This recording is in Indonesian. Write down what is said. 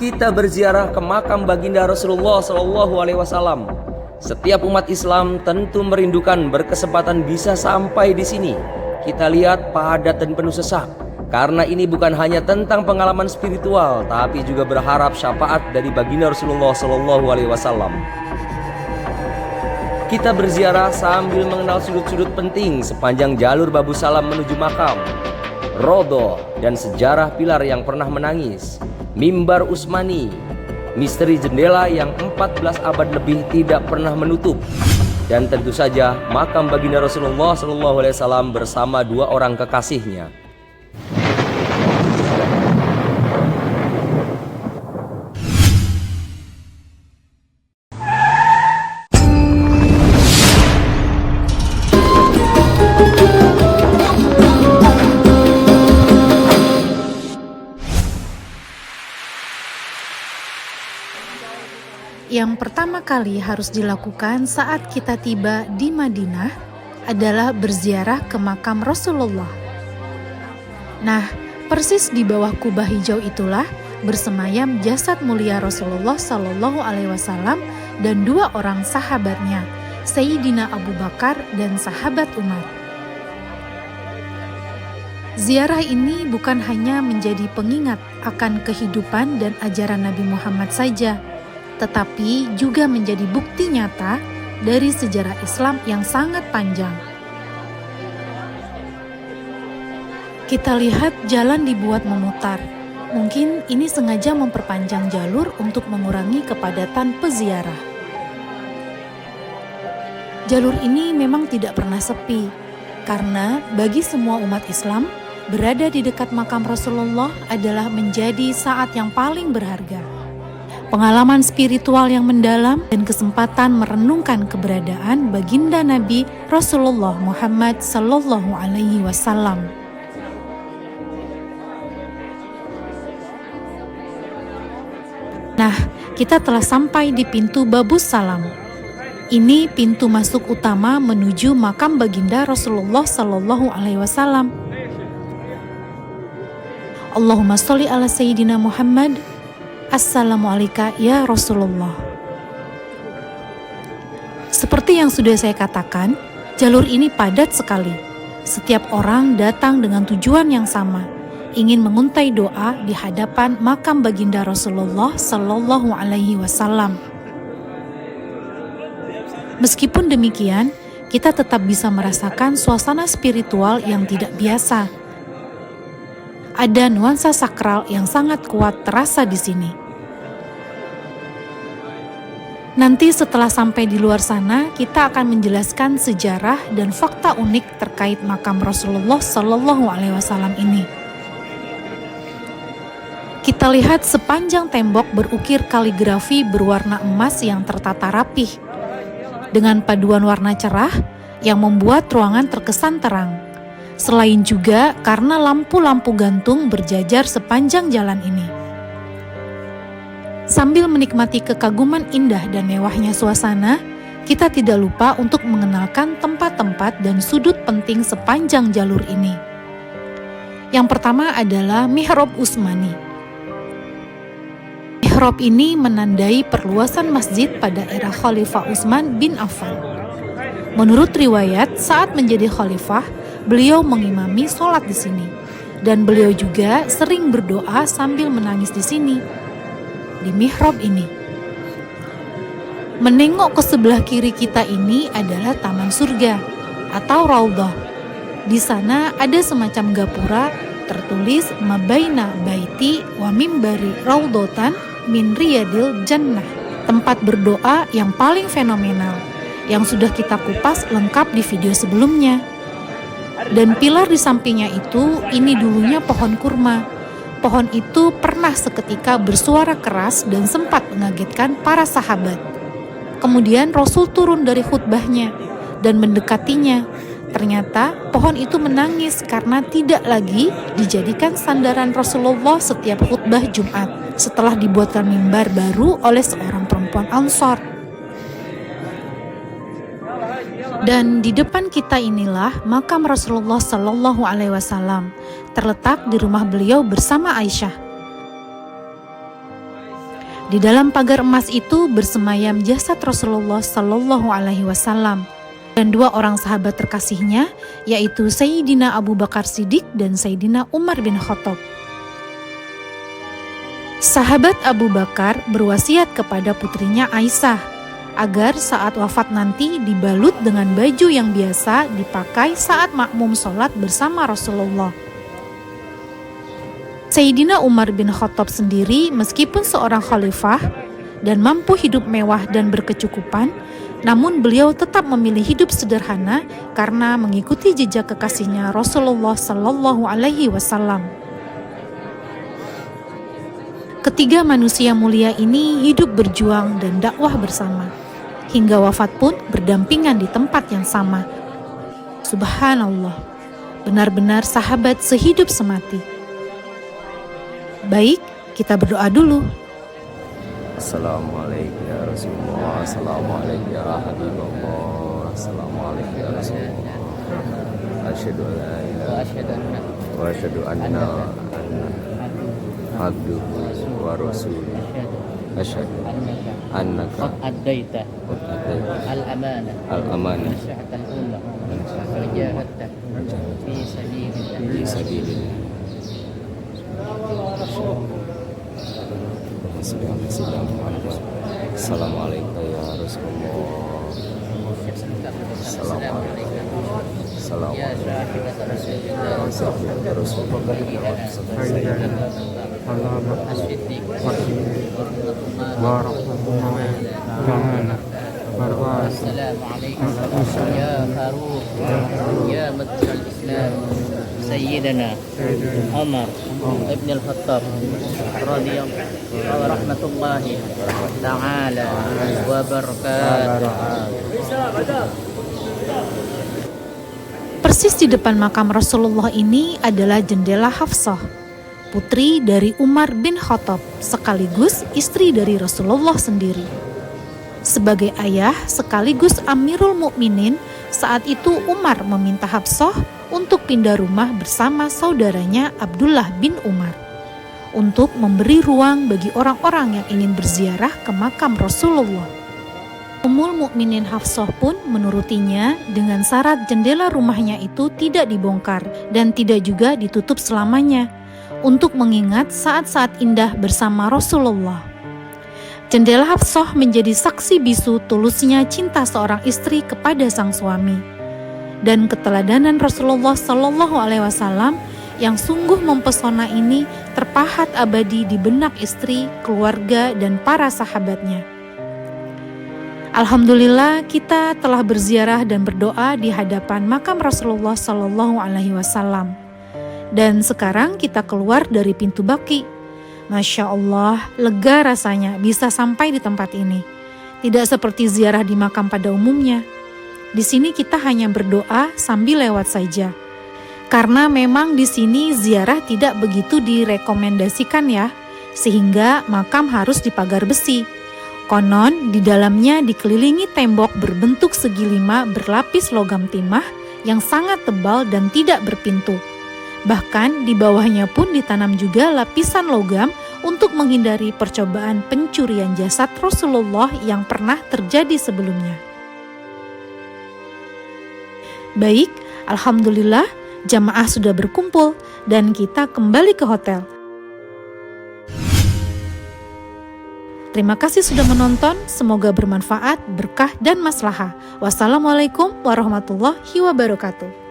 kita berziarah ke makam baginda Rasulullah SAW. Setiap umat Islam tentu merindukan berkesempatan bisa sampai di sini. Kita lihat padat dan penuh sesak, karena ini bukan hanya tentang pengalaman spiritual, tapi juga berharap syafaat dari baginda Rasulullah SAW. Kita berziarah sambil mengenal sudut-sudut penting sepanjang jalur Babu Salam menuju makam, Rodo dan sejarah pilar yang pernah menangis, mimbar Utsmani, misteri jendela yang 14 abad lebih tidak pernah menutup, dan tentu saja makam baginda Rasulullah SAW bersama dua orang kekasihnya. Yang pertama kali harus dilakukan saat kita tiba di Madinah adalah berziarah ke makam Rasulullah. Nah, persis di bawah kubah hijau itulah bersemayam jasad mulia Rasulullah SAW dan dua orang sahabatnya, Sayyidina Abu Bakar dan sahabat Umar. Ziarah ini bukan hanya menjadi pengingat akan kehidupan dan ajaran Nabi Muhammad saja, tetapi juga menjadi bukti nyata dari sejarah Islam yang sangat panjang. Kita lihat jalan dibuat memutar. Mungkin ini sengaja memperpanjang jalur untuk mengurangi kepadatan peziarah. Jalur ini memang tidak pernah sepi, karena bagi semua umat Islam, berada di dekat makam Rasulullah adalah menjadi saat yang paling berharga. Pengalaman spiritual yang mendalam dan kesempatan merenungkan keberadaan baginda Nabi Rasulullah Muhammad Sallallahu Alaihi Wasallam. Nah, kita telah sampai di pintu Babus Salam. Ini pintu masuk utama menuju makam baginda Rasulullah Sallallahu Alaihi Wasallam. Allahumma sholli ala Sayyidina Muhammad. Assalamualaikum ya Rasulullah. Seperti yang sudah saya katakan, jalur ini padat sekali. Setiap orang datang dengan tujuan yang sama, ingin menguntai doa di hadapan makam baginda Rasulullah Sallallahu Alaihi Wasallam. Meskipun demikian, kita tetap bisa merasakan suasana spiritual yang tidak biasa. Ada nuansa sakral yang sangat kuat terasa di sini. Nanti setelah sampai di luar sana, kita akan menjelaskan sejarah dan fakta unik terkait makam Rasulullah Sallallahu Alaihi Wasallam ini. Kita lihat sepanjang tembok berukir kaligrafi berwarna emas yang tertata rapih, dengan paduan warna cerah yang membuat ruangan terkesan terang. Selain juga karena lampu-lampu gantung berjajar sepanjang jalan ini. Sambil menikmati kekaguman indah dan mewahnya suasana, kita tidak lupa untuk mengenalkan tempat-tempat dan sudut penting sepanjang jalur ini. Yang pertama adalah Mihrab Utsmani. Mihrab ini menandai perluasan masjid pada era Khalifah Utsman bin Affan. Menurut riwayat, saat menjadi khalifah, beliau mengimami sholat di sini, dan beliau juga sering berdoa sambil menangis di sini, di mihrab ini. Menengok ke sebelah kiri kita ini adalah taman surga atau raudhah. Di sana ada semacam gapura tertulis mabaina baiti wa mimbari raudhatan min riyadil jannah, tempat berdoa yang paling fenomenal yang sudah kita kupas lengkap di video sebelumnya. Dan pilar di sampingnya itu, ini dulunya pohon kurma. Pohon itu pernah seketika bersuara keras dan sempat mengagetkan para sahabat. Kemudian Rasul turun dari khutbahnya dan mendekatinya. Ternyata pohon itu menangis karena tidak lagi dijadikan sandaran Rasulullah setiap khutbah Jumat setelah dibuatkan mimbar baru oleh seorang perempuan Ansor. Dan di depan kita inilah makam Rasulullah Sallallahu Alaihi Wasallam, terletak di rumah beliau bersama Aisyah. Di dalam pagar emas itu bersemayam jasad Rasulullah Sallallahu Alaihi Wasallam dan dua orang sahabat terkasihnya, yaitu Sayyidina Abu Bakar Siddiq dan Sayyidina Umar bin Khattab. Sahabat Abu Bakar berwasiat kepada putrinya Aisyah agar saat wafat nanti dibalut dengan baju yang biasa dipakai saat makmum sholat bersama Rasulullah. Sayyidina Umar bin Khattab sendiri meskipun seorang khalifah dan mampu hidup mewah dan berkecukupan, namun beliau tetap memilih hidup sederhana karena mengikuti jejak kekasihnya Rasulullah Sallallahu Alaihi Wasallam. Ketiga manusia mulia ini hidup berjuang dan dakwah bersama. Hingga wafat pun berdampingan di tempat yang sama. Subhanallah, benar-benar sahabat sehidup semati. Baik, kita berdoa dulu. Assalamualaikum ya Rasulullah, Assalamualaikum ya Habibullah, Assalamualaikum ya Rasulullah. Asyhadu an la ilaha illallah wa asyhadu anna abduhu wa rasuluhu. Asyhadu annaka أديت الأمانة al-amanah نصحت الأمة وجاهدت في سبيل fi الله. sabilillah. Assalamualaikum ya Rasulullah. Assalamualaikum. يا صاحبة رسول الله Assalamualaikum Rasulullah. الصديق السلام عليكم يا فاروق يا مدخل الإسلام سيدنا عمر ابن الخطاب رضي الله ورحمة الله تعالى وبركاته. Persis di depan makam Rasulullah ini adalah jendela Hafsah, putri dari Umar bin Khattab, sekaligus istri dari Rasulullah sendiri. Sebagai ayah sekaligus Amirul Mukminin, saat itu Umar meminta Hafsah untuk pindah rumah bersama saudaranya Abdullah bin Umar untuk memberi ruang bagi orang-orang yang ingin berziarah ke makam Rasulullah. Ummul Mukminin Hafsah pun menurutinya dengan syarat jendela rumahnya itu tidak dibongkar dan tidak juga ditutup selamanya untuk mengingat saat-saat indah bersama Rasulullah. Jendela Hafsah menjadi saksi bisu tulusnya cinta seorang istri kepada sang suami dan keteladanan Rasulullah Sallallahu Alaihi Wasallam yang sungguh mempesona ini terpahat abadi di benak istri, keluarga, dan para sahabatnya. Alhamdulillah kita telah berziarah dan berdoa di hadapan makam Rasulullah Sallallahu Alaihi Wasallam. Dan sekarang kita keluar dari pintu Baqi. Masya Allah, lega rasanya bisa sampai di tempat ini. Tidak seperti ziarah di makam pada umumnya. Di sini kita hanya berdoa sambil lewat saja. Karena memang di sini ziarah tidak begitu direkomendasikan ya, sehingga makam harus dipagar besi. Konon di dalamnya dikelilingi tembok berbentuk segi lima berlapis logam timah yang sangat tebal dan tidak berpintu. Bahkan di bawahnya pun ditanam juga lapisan logam untuk menghindari percobaan pencurian jasad Rasulullah yang pernah terjadi sebelumnya. Baik, alhamdulillah jamaah sudah berkumpul dan kita kembali ke hotel. Terima kasih sudah menonton, semoga bermanfaat, berkah dan maslahah. Wassalamualaikum warahmatullahi wabarakatuh.